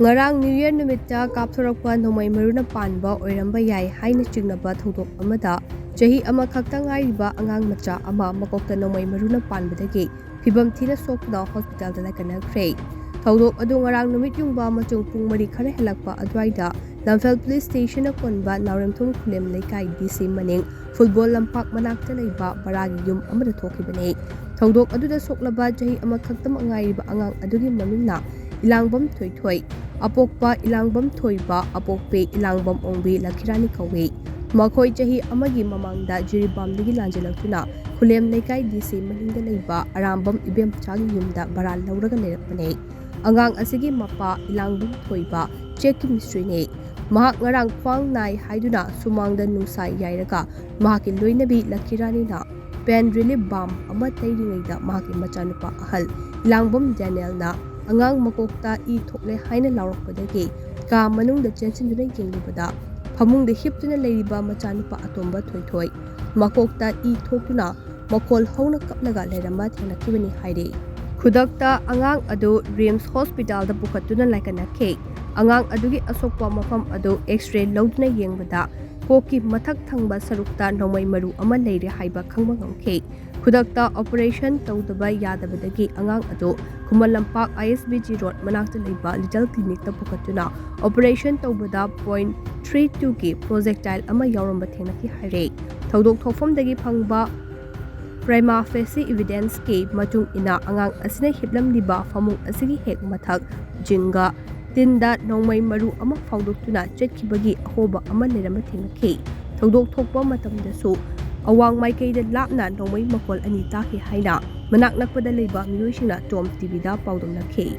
Ngarang New Year numita kapthorakpa nomai maruna panba oiramba yai haina chignaba thodok amada chahi ama khakta ngairiba angang macha ama makokta nomai maruna panbadagi phibam thina sokna hospital da lakanakre thodok adu ngarang numit yungba machung pung mari khare helakpa adwaida Lamphel Police Station akonba Nauremthum Khulem Laikai DC maning football lampak manakta leiba baragi yum amada thokibane thodok aduda soklaba chahi ama khaktam ngairiba angang adugi mamingna Ilangbam Thoithoi Apokpa Ilangbam Thoiba Apokpe Ilangbam Ongbi Lakhirani Kawe Makhoi chahi amagi mamangda Jiribamdagi lanjalaktuna Khulem Laikai DC maningda leiba Arambam Ibem Chagi yumda baral lauraga lerakpane Angang asigi mapa Ilangbam Thoiba Cheki Mystery ne Mahak ngarang khwang nai haiduna sumangda nungsa yairaga mahaki loinabi Lakhirani na pen relief balm ama tairingaida mahaki machanupa ahal Ilangbam Daniel na Angang makokta I thokle haina laurakpadagi ka manungda chenchinduna yenglubada phamungda hiptuna leiriba machanupa atomba thoithoi makokta I thokuna makol hauna kaplaga lerama thenakibani haire khudakta angang adu Rims Hospital da pukatuna laikanakhe angang adugi asokpa mafam adu x-ray loduna yengbada koki mathak thangba sarukta nomai maru ama leire haiba khangba ngamkhe khudakta operation tawdaba yadabadagi angang adu Kumalampak ISBG Road manakta leiba Little Clinic ta pukatuna operation tawbada 0.32 ki projectile ama yauramba thenaki haire thodok thofamdagi phangba prima facie evidence ke matung ina angang asina hiplam liba famung asigi hek mathak jinga tinda nongmai maru ama fawdoktuna chetkibagi ahoba ama lerama thenaki thodok thokpa matamdasu awang maikeida lapna nongmai makol ani taki haina manak nakpada leiba miyoisina TOMTV da paudom nakhe